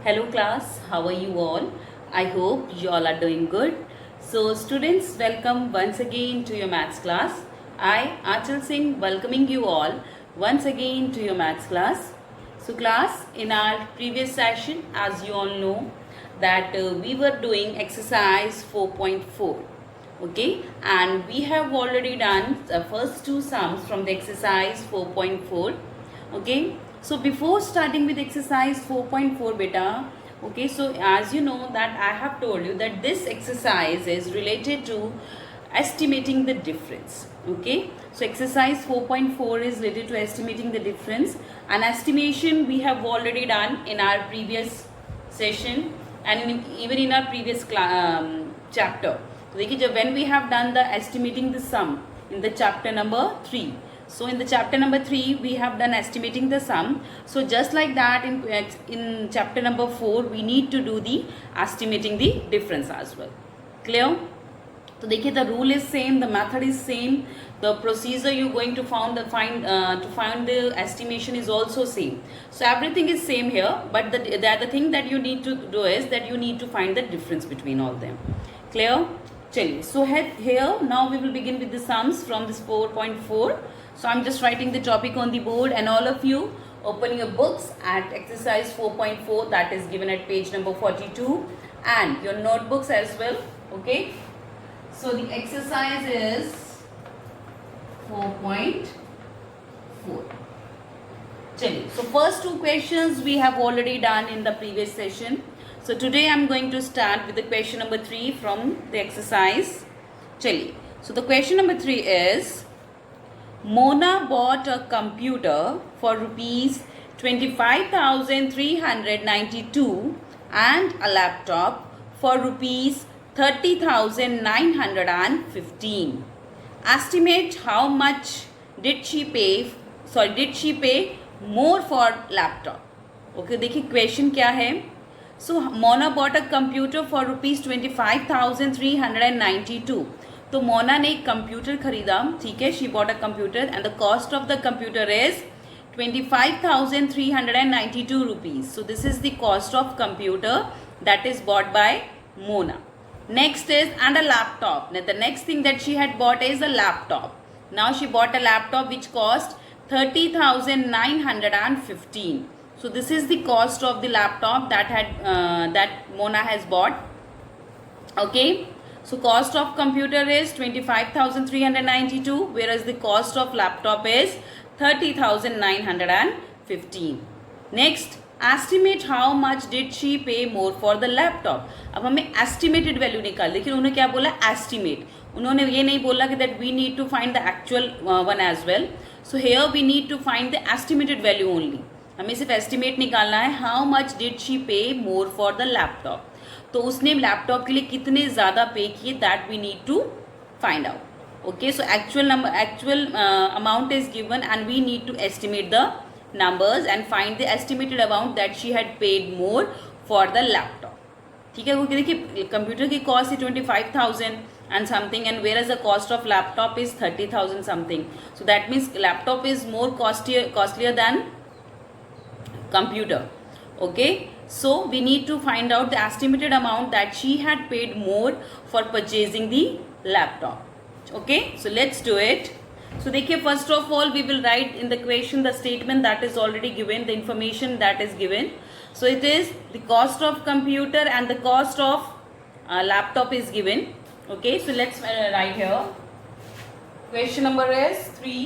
Hello class, how are you all? I hope you all are doing good. So students, welcome once again to your maths class. I, Achal Singh, welcoming you all once again to your maths class. So class, in our previous session, as you all know, that we were doing exercise 4.4. Okay, and we have already done the first two sums from the exercise 4.4. Okay, so before starting with exercise 4.4 beta, okay, so as you know that I have told you that this exercise is related to estimating the difference. Okay, so exercise 4.4 is related to estimating the difference, and estimation we have already done in our previous session and even in our previous chapter. तो देखिए जब when we have done the estimating the sum in the chapter number 3. So in the chapter number 3 we have done estimating the sum. So just like that in chapter number 4 we need to do the estimating the difference as well. Clear? तो देखिए the rule is same, the method is same, the procedure you going to find the estimation is also same. So everything is same here, but the other thing that you need to do is that you need to find the difference between all them. Clear? चलिए, so here now we will begin with the sums from this 4.4. So I'm just writing the topic on the board, and all of you open your books at exercise 4.4 that is given at page number 42 and your notebooks as well. Okay, so the exercise is 4.4. चलिए, so first two questions we have already done in the previous session. So today I am going to start with the question number 3 from the exercise. चलिए, so the question number 3 is Mona bought a computer for rupees 25,392 and a laptop for rupees 30,915. Estimate how much did she pay more for laptop. Okay, देखिए question क्या है. So Mona bought a computer for rupees 25,392. तो मोना ने एक computer खरीदा, ठीक है. She bought a computer and the cost of the computer is 25,392 rupees. So this is the cost of computer that is bought by Mona. Next is and a laptop. Now the next thing that she had bought is a laptop. Now she bought a laptop which cost 30,915. So this is the cost of the laptop that Mona has bought. Okay. So cost of computer is 25,392, whereas the cost of laptop is 30,915. Next, estimate how much did she pay more for the laptop. अब हमें estimated value निकाल. लेकिन उन्होंने क्या बोला? Estimate. उन्होंने ये नहीं बोला कि that we need to find the actual one as well. So here we need to find the estimated value only. हमें सिर्फ estimate निकालना है. How much did she pay more for the laptop? तो उसने लैपटॉप के लिए कितने ज़्यादा पे किए, that we need to find out. Okay, so actual amount is given and we need to estimate the numbers and find the estimated amount that she had paid more for the laptop. ठीक है, क्योंकि देखिए computer की cost है 25,000 and something and whereas the cost of laptop is 30,000 something. So that means laptop is more costlier than computer. Okay, so we need to find out the estimated amount that she had paid more for purchasing the laptop. Okay, so let's do it. So देखिए, first of all we will write in the question the statement that is already given, the information that is given. So it is the cost of computer and the cost of laptop is given. Okay, so let's write here. Question number is 3.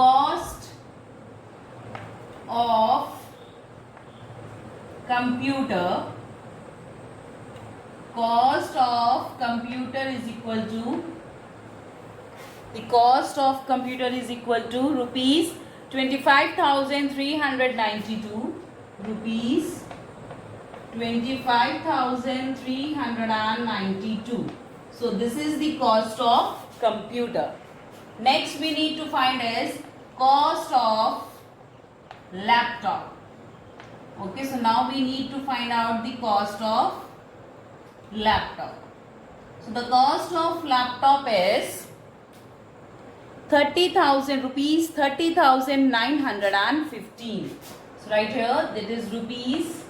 Cost of computer is equal to the cost of computer is equal to rupees 25,392 rupees 25,392. So this is the cost of computer. Next we need to find is cost of laptop. Okay, so now we need to find out the cost of laptop. So the cost of laptop is 30,000 rupees, 30,915. So right here that is rupees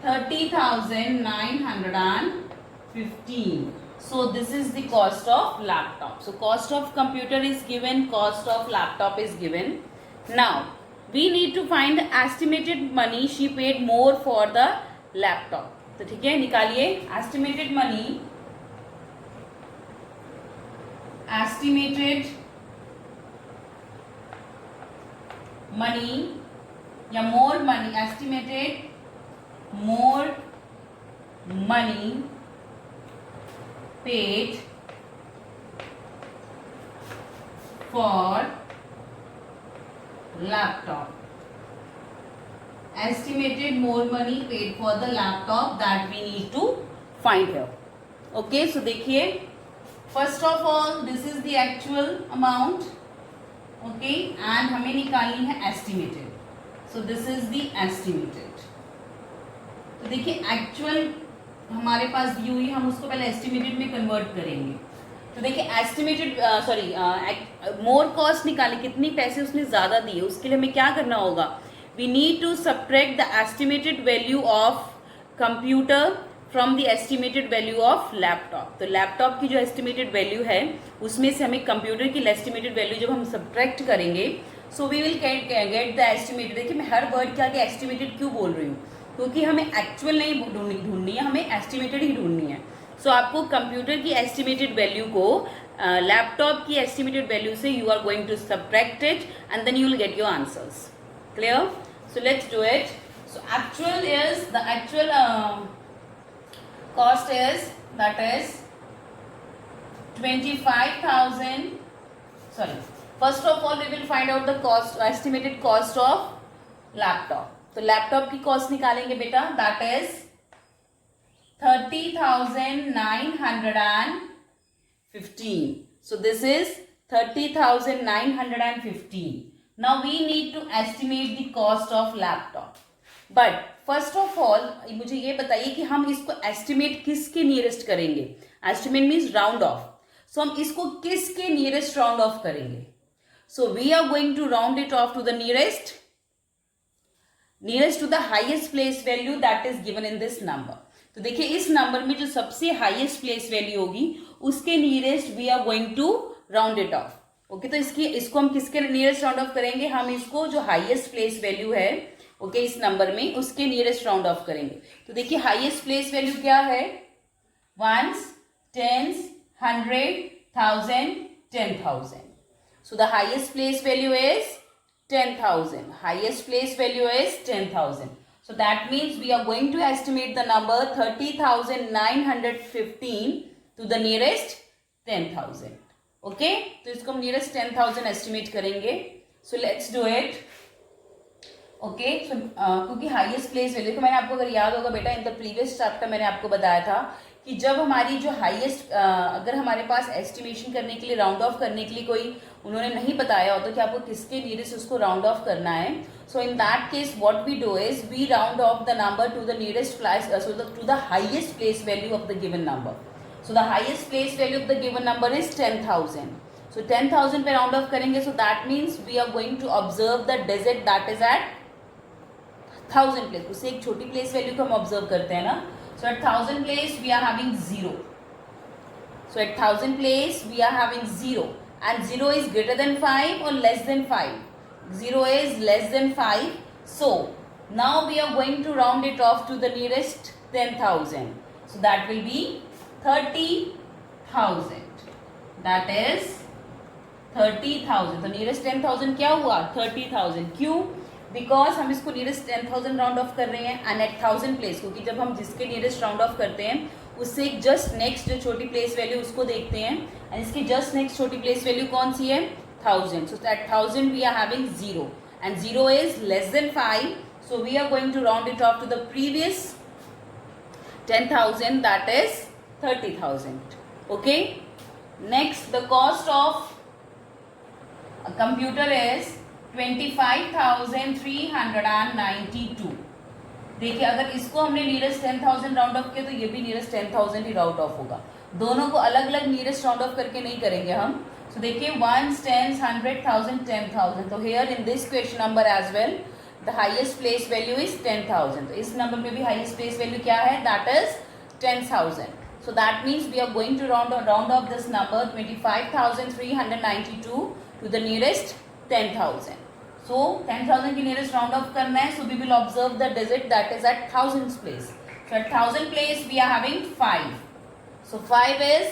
30,915. So this is the cost of laptop. So cost of computer is given, cost of laptop is given. Now we need to find the estimated money she paid more for the laptop. तो ठीक है, निकालिए estimated money, estimated money या more money, estimated more money paid for laptop. Estimated more money paid for the laptop that we need to find here. Okay, so देखिए first of all this is the actual amount, okay, and हमें निकालनी है estimated. So this is the estimated. तो देखिए actual हमारे पास दी हुई, हम उसको पहले एस्टिमेटेड में कन्वर्ट करेंगे. तो देखिए एस्टिमेटेड मोर कॉस्ट निकाले, कितनी पैसे उसने ज़्यादा दिए, उसके लिए हमें क्या करना होगा, we need to subtract the estimated value of computer from the estimated value of laptop. तो लैपटॉप की जो एस्टिमेटेड वैल्यू है उसमें से हमें कंप्यूटर की एस्टिमेटेड वैल्यू जब हम सब्ट्रैक्ट करेंगे, so we will get the estimated. देखिए मैं हर वर्ड के आगे एस्टिमेटेड क्यों बोल रही हूँ, क्योंकि हमें एक्चुअल नहीं ढूंढनी है, हमें एस्टिमेटेड ही ढूंढनी है. सो आपको कंप्यूटर की एस्टिमेटेड वैल्यू को लैपटॉप की एस्टिमेटेड वैल्यू से you are going to subtract it and then you will get your answers. Clear? So let's do it. So actual is the actual cost is that is 25,000. Sorry, first of all we will find out the cost, estimated cost of laptop. तो laptop की cost निकालेंगे बेटा, that is 30,915. So this is 30,915. Now we need to estimate the cost of laptop. But first of all मुझे ये बताइए कि हम इसको एस्टिमेट किसके नियरेस्ट करेंगे. Estimate means round off. So हम इसको किसके नियरेस्ट राउंड ऑफ करेंगे. So we are going to round it off to the nearest to the highest place value that is given in this number. तो देखिए इस number में जो सबसे हाईएस्ट प्लेस वैल्यू होगी उसके nearest we are going to round it off. Okay, तो इसको हम किसके नियरेस्ट राउंड ऑफ करेंगे, हम इसको जो हाईएस्ट प्लेस वैल्यू है ओके इस नंबर में उसके नियरेस्ट राउंड ऑफ करेंगे. तो देखिए हाईएस्ट प्लेस वैल्यू क्या है, ones, tens, 100, 1000, 10,000. So the highest place value is 10,000. Highest place value is 10,000. So that means we are going to estimate the number 30,915 to the nearest 10,000. Okay? तो इसको हम nearest 10,000 estimate करेंगे. So let's do it. Okay? So क्योंकि highest place value को मैंने आपको अगर याद होगा बेटा इन द प्रीवियस चैप्टर मैंने आपको बताया था कि जब हमारी जो हाईएस्ट अगर हमारे पास एस्टिमेशन करने के लिए राउंड ऑफ करने के लिए कोई उन्होंने नहीं बताया होता कि आपको किसके नियरेस्ट उसको राउंड ऑफ करना है. So in that case what we do is we round off the number to the nearest place, to the highest place value of the given number. So the highest place value of the given number is 10,000. So 10,000 पे round off करेंगे. So that means we are going to observe the digit that is at 1000 place. उससे एक छोटी place value को हम observe करते हैं ना. So at 1000 place we are having 0. So at 1000 place we are having 0 and 0 is greater than 5 or less than 5. 0 is less than 5. So now we are going to round it off to the nearest 10,000. So that will be 30,000. That is 30,000. तो nearest 10,000 क्या हुआ, 30,000. क्यों? Because हम इसको nearest 10,000 round of कर रहे हैं and eight 1000 place, क्योंकि जब हम जिसके नियरेस्ट राउंड ऑफ करते हैं उससे जस्ट नेक्स्ट जो छोटी प्लेस वैल्यू उसको देखते हैं एंड इसकी जस्ट नेक्स्ट छोटी प्लेस वैल्यू कौन सी है, 1000. So at 1000 we are having 0 and 0 is less than 5. So we are going to round it off to the previous 10,000 that is 30,000. Okay, next the cost of computer is 25,392. देखिए अगर इसको हमने nearest 10,000 round off किया तो ये भी nearest 10,000 he round of होगा. दोनों को अलग अलग नियरेस्ट राउंड ऑफ करके नहीं करेंगे हम. सो देखिए 1s, 10s, 100, 1000, 10,000. तो here in this question number as well the highest place value is 10,000. तो इस नंबर में भी हाईएस्ट प्लेस वैल्यू क्या है, that is 10,000. So that means we are going to round off this number 25,392 to the nearest 10,000. So 10,000 की nearest round off करना है. So we will observe the digit that is at thousands place. So at thousand place we are having 5. So 5 is,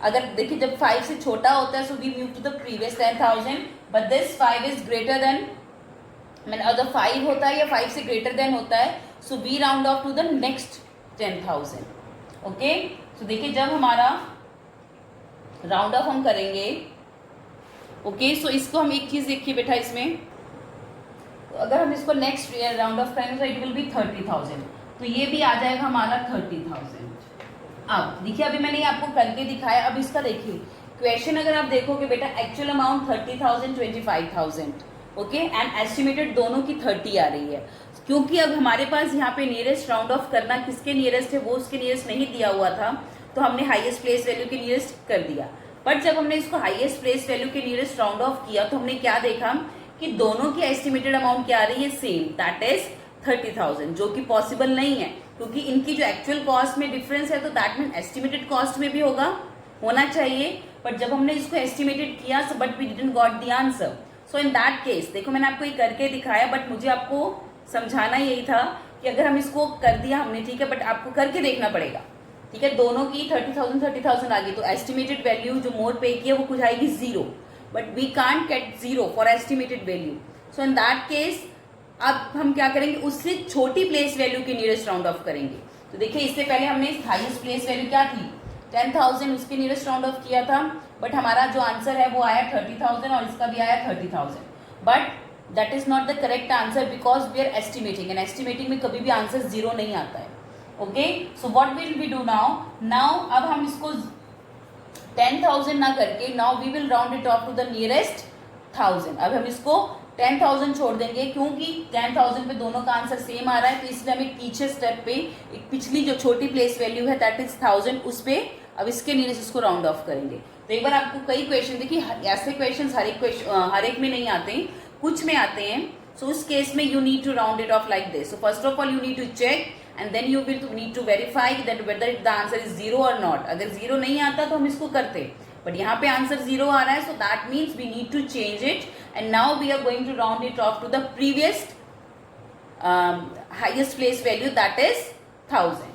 अगर देखिए जब 5 से छोटा होता है so we move to the previous 10,000, but this 5 is greater than, मैंने अगर 5 होता है या 5 से greater than होता है so we round off to the next 10,000. Okay. सो देखिए जब हमारा राउंड ऑफ हम करेंगे, ओके, सो इसको हम एक चीज देखिए बेटा, इसमें तो अगर हम इसको नेक्स्ट राउंड ऑफ करेंगे तो इट विल बी 30,000. तो ये भी आ जाएगा हमारा 30,000. अब देखिए अभी मैंने ये आपको करके दिखाया. अब इसका देखिए क्वेश्चन अगर आप देखोगे बेटा, actual amount 30,000 25,000, okay, and estimated दोनों की 30 आ रही है. क्योंकि अब हमारे पास यहाँ पे नियरेस्ट राउंड ऑफ करना किसके नियरेस्ट है, वो उसके नियरेस्ट नहीं दिया हुआ था, तो हमने हाईएस्ट प्लेस वैल्यू के नियरेस्ट कर दिया. बट जब हमने इसको हाईएस्ट प्लेस वैल्यू के नियरेस्ट राउंड ऑफ किया तो हमने क्या देखा कि दोनों की एस्टिमेटेड अमाउंट क्या आ रही है, सेम, दैट इज 30,000, जो कि पॉसिबल नहीं है क्योंकि इनकी जो एक्चुअल कॉस्ट में डिफरेंस है तो दैट मीन एस्टिमेटेड कॉस्ट में भी होना चाहिए. बट जब हमने इसको एस्टिमेटेड किया so but we didn't got the answer. So in that case देखो मैंने आपको ये करके दिखाया, बट मुझे आपको समझाना यही था कि अगर हम इसको कर दिया हमने, ठीक है, बट आपको करके देखना पड़ेगा, ठीक है. दोनों की 30,000 आ गई तो एस्टिमेटेड वैल्यू जो मोर पे की है वो कुछ आएगी 0, but we can't get 0 for estimated value. So in that case अब हम क्या करेंगे, उससे छोटी प्लेस वैल्यू के नियरेस्ट राउंड ऑफ करेंगे. तो देखिए इससे पहले हमने हाईएस्ट प्लेस वैल्यू क्या थी 10,000, उसके नियरेस्ट राउंड ऑफ किया था, बट हमारा जो आंसर है वो आया 30,000 और इसका भी आया 30,000. But that is not the correct answer because we are estimating, and estimating में कभी भी आंसर 0 नहीं आता है. Okay, so what will we do now अब हम इसको 10,000 ना करके now we will round it off to the nearest 1,000. अब हम इसको 10,000 छोड़ देंगे क्योंकि 10,000 पे दोनों का आंसर सेम आ रहा है, तो इसलिए हम एक पीछे स्टेप पे एक पिछली जो छोटी प्लेस वैल्यू है दैट इज 1,000, उस पे अब इसके नियरेस्ट इसको राउंड ऑफ करेंगे. तो एक बार आपको कई क्वेश्चन देखिए, ऐसे क्वेश्चन हर एक में नहीं आते हैं, कुछ में आते हैं. सो उस केस में you need to round it off like this. So first of all you need to check and then you will need to verify that whether the answer is 0 और नॉट. अगर 0 नहीं आता तो हम इसको करते, बट यहाँ पे आंसर 0 आ रहा है, so that means we need to change it and now we are going to round it off to the previous highest place value that is 1,000.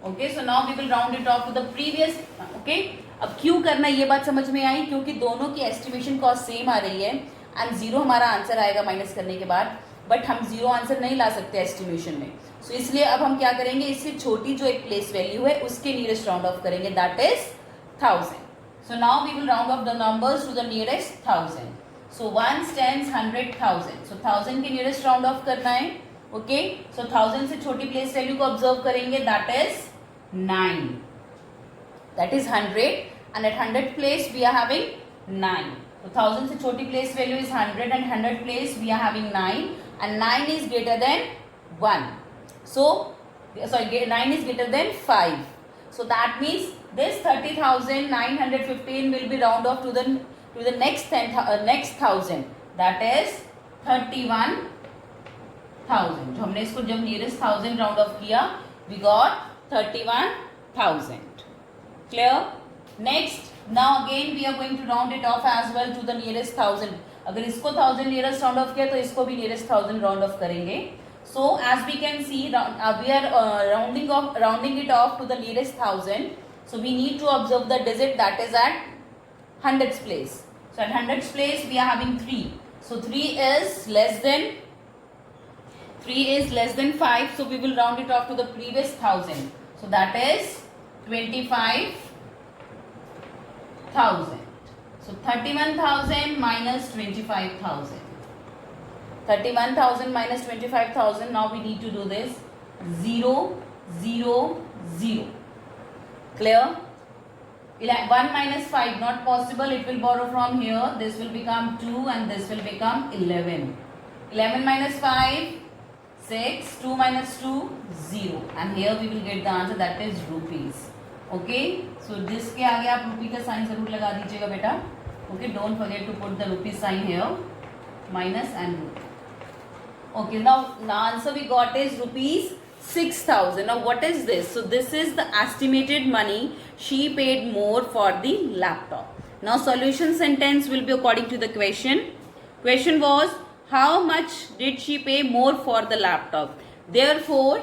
Okay, so now we will round it off to the previous. Okay, अब क्यों करना ये बात समझ में आई, क्योंकि दोनों की एस्टिमेशन कॉस्ट सेम आ रही है एंड 0 हमारा आंसर आएगा माइनस करने के बाद, बट हम 0 आंसर नहीं ला सकते एस्टिमेशन में. सो इसलिए अब हम क्या करेंगे, इससे छोटी जो एक प्लेस वैल्यू है उसके नियरेस्ट राउंड ऑफ करेंगे that is 1,000. So now we will round off the numbers to the nearest 1,000. So 1s 10s 100 1000. So 1000 के नियरेस्ट राउंड ऑफ करना है. ओके, सो 1000 से छोटी प्लेस वैल्यू को ऑब्जर्व करेंगे that is 9, that is 100 and at 100 place we are having 9. So 1000 से छोटी place value is 100 and 100 place we are having 9 and 9 is greater than 1. So sorry, 9 is greater than 5. So that means this 30,915 will be round off to the next 1,000 that is 31,000. जो हमने इसको जब nearest 1,000 round off किया we got 31,000. Clear? Next, now again we are going to round it off as well to the nearest 1,000. अगर इसको 1,000 nearest round off किया तो इसको भी nearest 1,000 round off करेंगे. So as we can see, we are rounding it off to the nearest 1,000. So we need to observe the digit that is at hundreds place. So at hundreds place we are having 3. So 3 is less than 5. So we will round it off to the previous 1,000. So that is 25,000. So 31,000 minus 25,000. 31,000 minus 25,000. Now we need to do this 0, 0, 0. Clear? 1 minus 5 not possible. It will borrow from here. This will become 2 and this will become 11. 11 minus 5 6. 2 minus 2 0. And here we will get the answer that is rupees. Okay, so जिसके आगे आप रुपी का sign जरूर लगा दीजिएगा बेटा. Okay, don't forget to put the rupee sign here, minus and rupee. Okay, now the answer we got is rupees 6,000. Now what is this? So this is the estimated money she paid more for the laptop. Now solution sentence will be according to the question. Question was, how much did she pay more for the laptop? Therefore,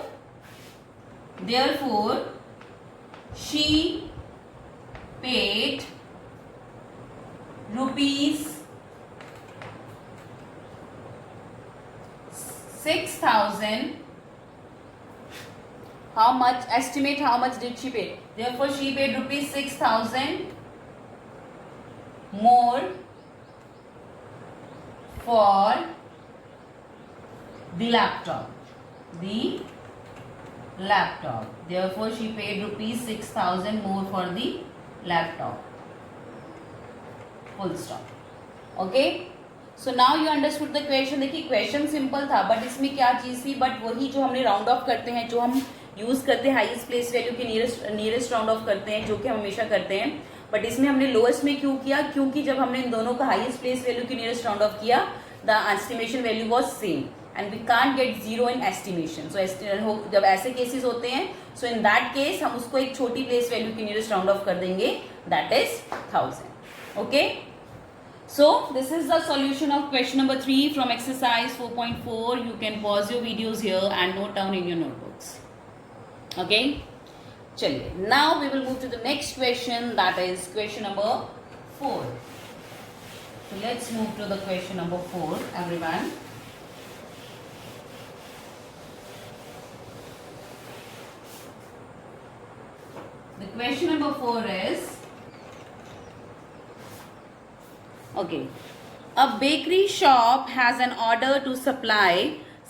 she paid rupees 6,000. How much? Estimate how much did she pay? Therefore, she paid rupees 6,000 more for the laptop. Therefore, she paid rupees 6,000 more for the laptop. Full stop. Okay. So now you understood the question. देखिए question simple था, but इसमें क्या चीज़ थी, but वही जो हमने round off करते हैं, जो हम यूज़ करते हैं हाईएस्ट प्लेस वैल्यू के नियरेस्ट राउंड ऑफ करते हैं, जो कि हम हमेशा करते हैं. बट इसमें हमने लोएस्ट में क्यों किया? क्योंकि जब हमने इन दोनों का हाईएस्ट प्लेस वैल्यू के नियरेस्ट राउंड ऑफ किया, the estimation value was same and we can't get zero in estimation. So जब ऐसे केसेस होते हैं, सो इन दैट केस हम उसको एक छोटी प्लेस वैल्यू के नियरेस्ट राउंड ऑफ कर देंगे, that is 1000. Okay. So this is the solution of question number 3 from exercise 4.4. You can pause your videos here and note down in your notebooks. Okay. चलिए. Now we will move to the next question, that is question number 4. So let's move to the question number 4, everyone. The question number 4 is, okay, a bakery shop has an order to supply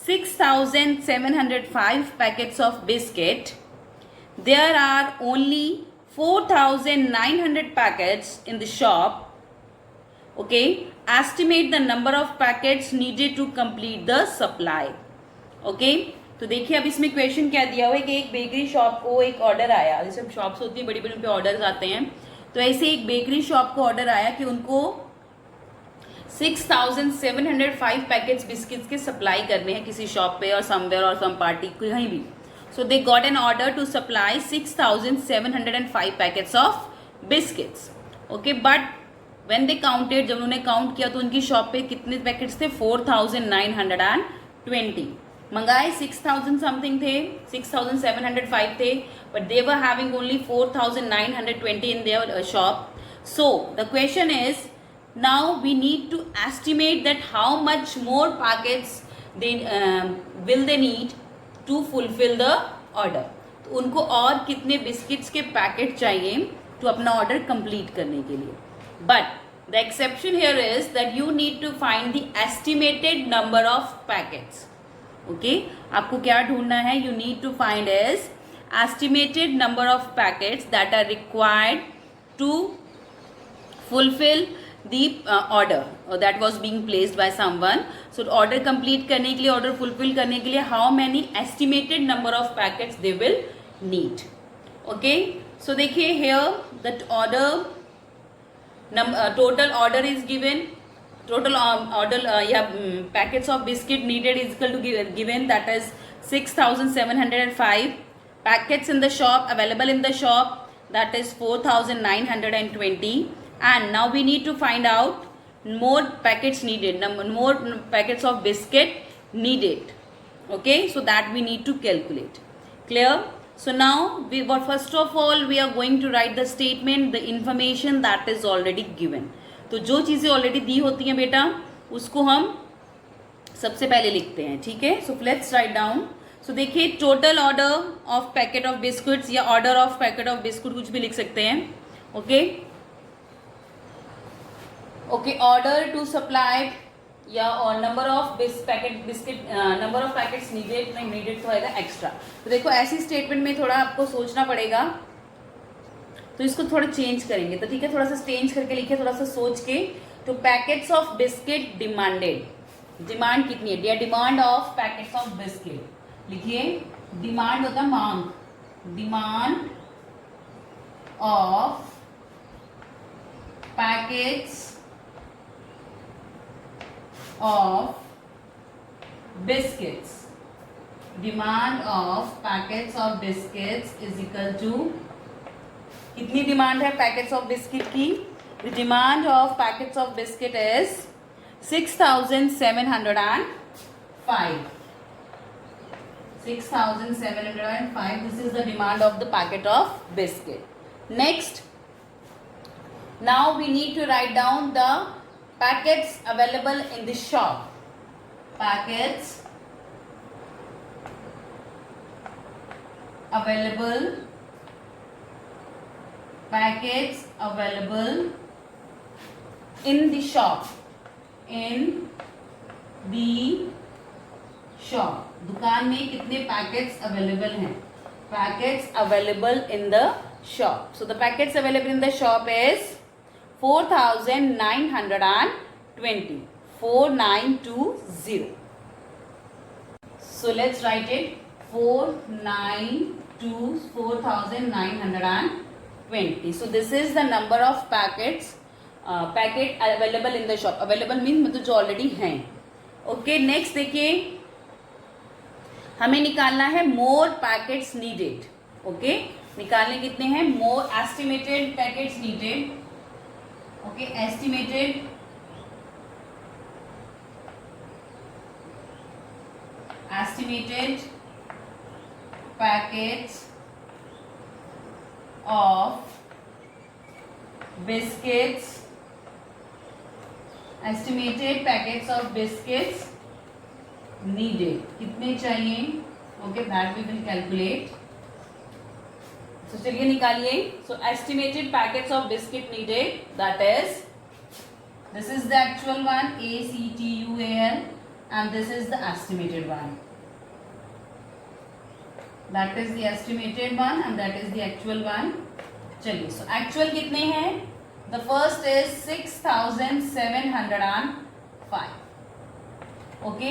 6,705 packets of biscuit. There are only 4,900 packets in the shop. Okay, estimate the number of packets needed to complete the supply. Okay, तो देखिए अब इसमें question क्या दिया हुआ है कि एक बेकरी शॉप को एक ऑर्डर आया. जैसे शॉप्स होती है बड़ी बड़ी, उन पे ऑर्डर्स आते हैं. तो ऐसे एक बेकरी शॉप को ऑर्डर आया कि उनको 6,705 पैकेट्स बिस्किट्स के सप्लाई करने हैं किसी शॉप पे और समवेयर और सम पार्टी कहीं भी. So they got an order to supply 6,705 packets of biscuits. Okay, but when they counted, जब उन्होंने काउंट किया तो उनकी शॉप पे कितने पैकेट्स थे? 4,920. मंगाए 6,000 समथिंग थे, 6,705 थे, but they were having only 4,920 in their shop. So the question is, now we need to estimate that how much more packets will they need to fulfill the order. तो उनको और कितने biscuits के packet चाहिए तो अपना order complete करने के लिए. But the exception here is that you need to find the estimated number of packets. Okay, आपको क्या ढूंढना है? You need to find is estimated number of packets that are required to fulfil the order that was being placed by someone. So order complete करने के लिए, order fulfill करने के लिए, how many estimated number of packets they will need. Okay, so देखिए here that order total order is given, total order packets of biscuit needed is equal to given, that is 6,705. packets in the shop available in the shop, that is 4,920. And now we need to find out more packets needed, more packets of biscuit needed. Okay, so that we need to calculate. Clear? So now first of all we are going to write the statement, the information that is already given. तो जो चीज़ें already दी होती हैं बेटा, उसको हम सबसे पहले लिखते हैं. ठीक है, so let's write down. So देखिए, total order of packet of biscuits या order of packet of biscuit कुछ भी लिख सकते हैं. Okay, okay, order to supply या और number of biscuit number of packets needed, नहीं नीडेड तो आएगा एक्स्ट्रा. तो देखो ऐसी स्टेटमेंट में थोड़ा आपको सोचना पड़ेगा, तो इसको थोड़ा चेंज करेंगे. तो ठीक है, थोड़ा सा चेंज करके लिखिए, थोड़ा सा सोच के. तो packets of biscuit demanded, demand कितनी है? Demand of packets of biscuit लिखिए. डिमांड होता है मांग, demand of packets of biscuits. Demand of packets of biscuits is equal to, कितनी डिमांड है पैकेट्स ऑफ बिस्किट की? The demand of packets of biscuit is 6,705. 6,705. This is the demand of the packet of biscuit. Next, now we need to write down the packets available in the shop. Packets available in the shop. In the shop. दुकान में कितने packets available हैं? Packets available in the shop. So the packets available in the shop is 4,920. 4920. So let's write it. 4,920. So this is the number of packets available in the shop. Available means मतलब जो already हैं. Okay, next देखिए, हमें निकालना है मोर packets needed. Okay, निकालने कितने हैं? More estimated packets needed. Okay, estimated packets of biscuits. Estimated packets of biscuits needed. कितने चाहिए? Okay, that we will calculate. So चलिए निकालिए. So estimated packets of biscuit needed, that is, this is the actual one, ACTUAL, and this is the estimated one. That is the estimated one and that is the actual one. चलिए, so actual कितने हैं? The first is 6,705. Okay,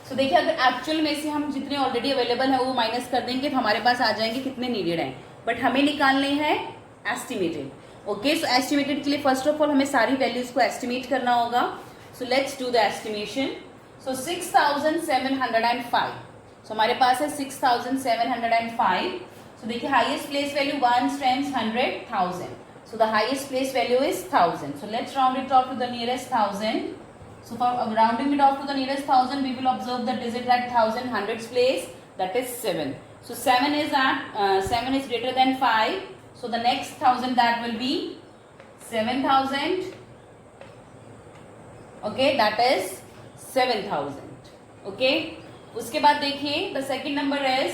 सो देखिए, अगर actual में से हम जितने already available है वो माइनस कर देंगे तो हमारे पास आ जाएंगे कितने नीडेड हैं, बट हमें निकालने हैं एस्टिमेटेड. ओके, सो एस्टिमेटेड के लिए फर्स्ट ऑफ ऑल हमें सारी वैल्यूज को एस्टिमेट करना होगा. So let's do the estimation. So 6,705. So हमारे पास है 6,705. सो देखिए, highest place value 1 stands 100,000. So the highest place value is 1000. So let's round it off to the nearest 1000. So for rounding it off to the nearest 1000, we will observe the digit at 1000 hundreds place, that is 7. So 7 is greater than 5. So the next 1000, that will be 7,000. Okay, that is 7,000. Okay. उसके बाद देखिए, the second number is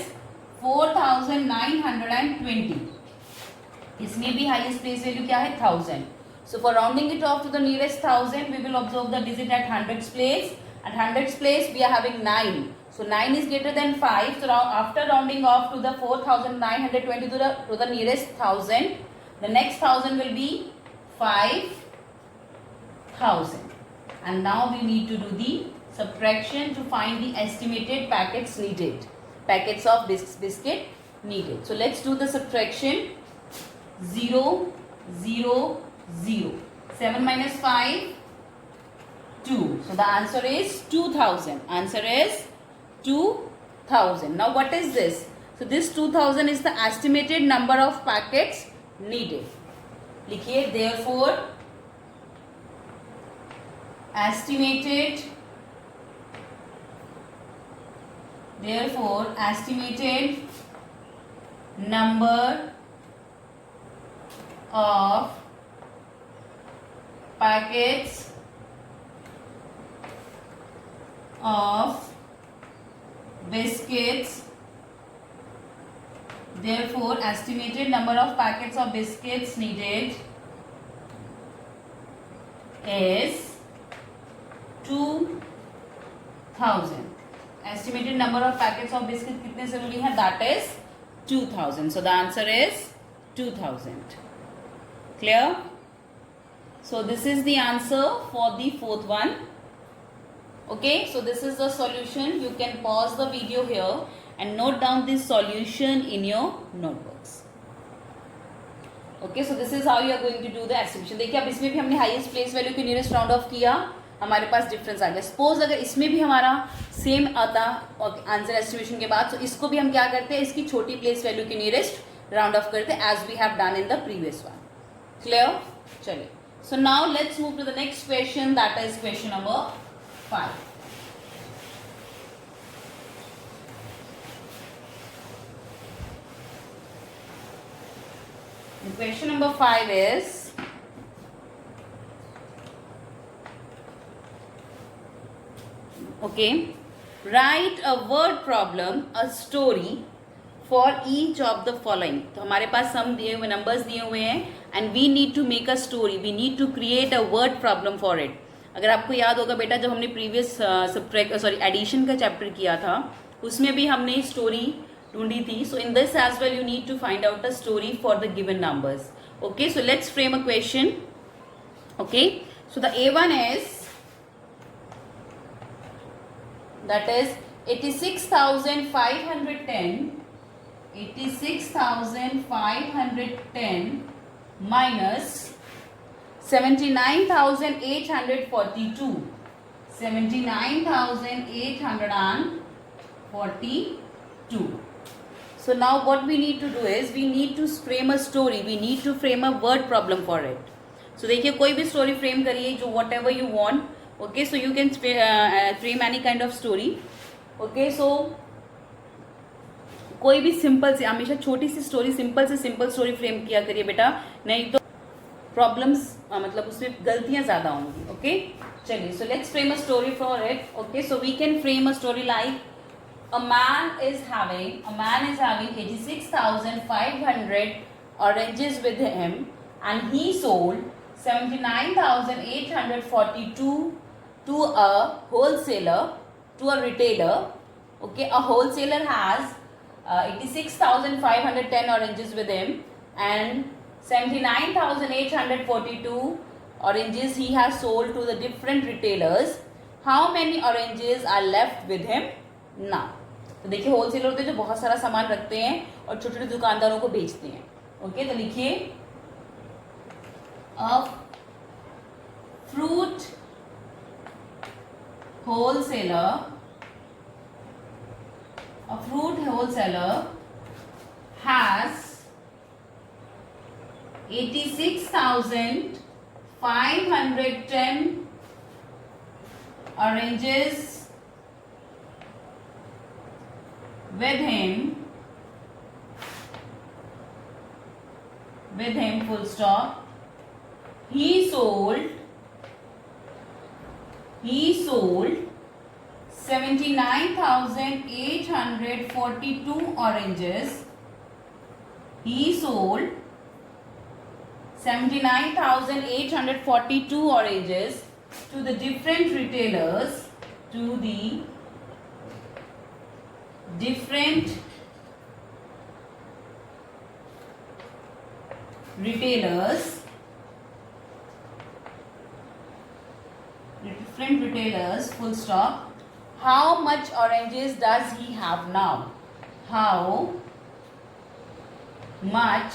4,920. इसमें भी highest place value क्या है? 1000. So for rounding it off to the nearest 1000, we will observe the digit at hundreds place. At hundreds place, we are having 9. So 9 is greater than 5. So after rounding off to the 4,920 to the nearest 1000, the next 1000 will be 5,000. And now we need to do the subtraction to find the estimated packets needed. Packets of biscuit needed. So let's do the subtraction. 0, 0, 0. 7 minus 5, 2. So the answer is 2000. Answer is 2000. Now what is this? So this 2000 is the estimated number of packets needed. लिखिए, therefore estimated number of packets of biscuits. Therefore, estimated number of packets of biscuits needed is 2000. Estimated number of packets of biscuits कितने जरूरी है? That is 2000. So the answer is 2000. Clear? So this is the answer for the fourth one. Okay, so this is the solution. You can pause the video here and note down this solution in your notebooks. Okay, so this is how you are going to do the estimation. देखिए, अब इसमें भी हमने highest place value की nearest round off किया. हमारे पास difference आ गया। Suppose अगर इसमें भी हमारा सेम आता आंसर एस्टिमेशन के बाद, तो इसको भी हम क्या करते हैं, इसकी छोटी प्लेस वैल्यू के नियरेस्ट राउंड ऑफ करते हैं as we have done in the previous one. Clear? चलिए, so now let's move to the next question, that is question number 5। Question number 5 is, okay, write a word problem, a story for each of the following। तो हमारे पास सम दिए हुए, numbers दिए हुए हैं, and we need to make a story, we need to create a word problem for इट। अगर आपको याद होगा बेटा, जब हमने प्रीवियस एडिशन का चैप्टर किया था, उसमें भी हमने स्टोरी ढूंढी थी। So in this as well you need to find out a story for the given numbers. Okay, so let's frame a question. Okay, so the A1 is, that is 86,510 minus 79,842, 79,842. So now what we need to do is, we need to frame a story, we need to frame a word problem for it. So देखिए, कोई भी story frame करिए, जो whatever you want. Okay, so you can frame any kind of story. Okay, so कोई भी simple से, हमेशा छोटी सी स्टोरी, सिंपल से सिंपल स्टोरी फ्रेम किया करिए बेटा, नहीं तो प्रॉब्लम्स मतलब उसमें गलतियां ज्यादा होंगी। ओके, चलिए, so let's frame a story for it. Okay, so we can frame a story like a man is having 86,500 oranges with him, and he sold 79,842 to a wholesaler, to a retailer. Okay, a wholesaler has 86,510 oranges with him, and 79,842 oranges he has sold to the different retailers. How many oranges are left with him now? तो देखिए, wholesaler होते हैं जो बहुत सारा सामान रखते हैं और छोटे छोटे दुकानदारों को बेचते हैं। ओके, तो लिखिए, a fruit wholesaler, a fruit wholesaler has 86,510 oranges with him, full stop. He sold 79,842 oranges. He sold 79,842 oranges to the different retailers, to the different retailers, full stop. How much oranges does he have now? How much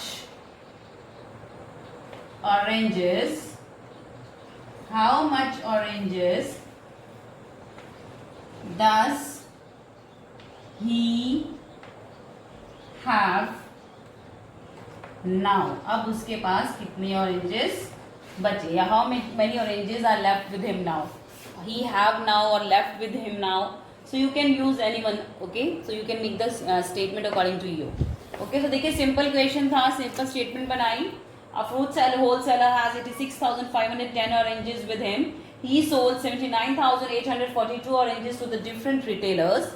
oranges does he have now? अब उसके पास कितने oranges बचे, या how many oranges are left with him now. He have now or left with him now. So you can use anyone. Okay, so you can make the statement according to you. Okay, so देखिए, simple question था, simple statement बनाई। A fruit wholesaler has 86,510 oranges with him. He sold 79,842 oranges to the different retailers.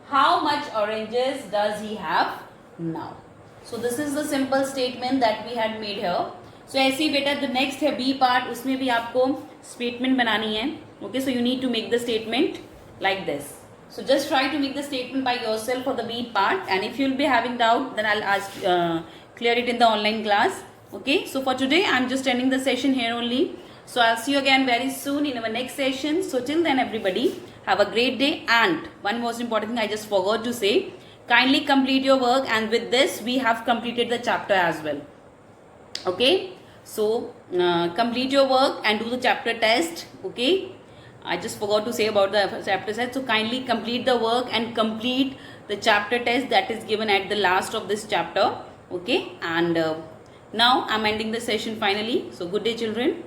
How much oranges does he have now? So this is the simple statement that we had made here. So ऐसे ही बेटा, the next है B part, उसमें भी आपको statement बनानी है। Okay, so you need to make the statement like this. So just try to make the statement by yourself for the B part, and if you'll be having doubt, then I'll ask clear it in the online class. Okay, so for today I'm just ending the session here only. So I'll see you again very soon in our next session. So till then, everybody have a great day. And one most important thing I just forgot to say, kindly complete your work, and with this we have completed the chapter as well. Okay, so complete your work and do the chapter test. Okay, I just forgot to say about the chapter set. So kindly complete the work and complete the chapter test that is given at the last of this chapter. Okay, and now I'm ending the session finally. So good day children.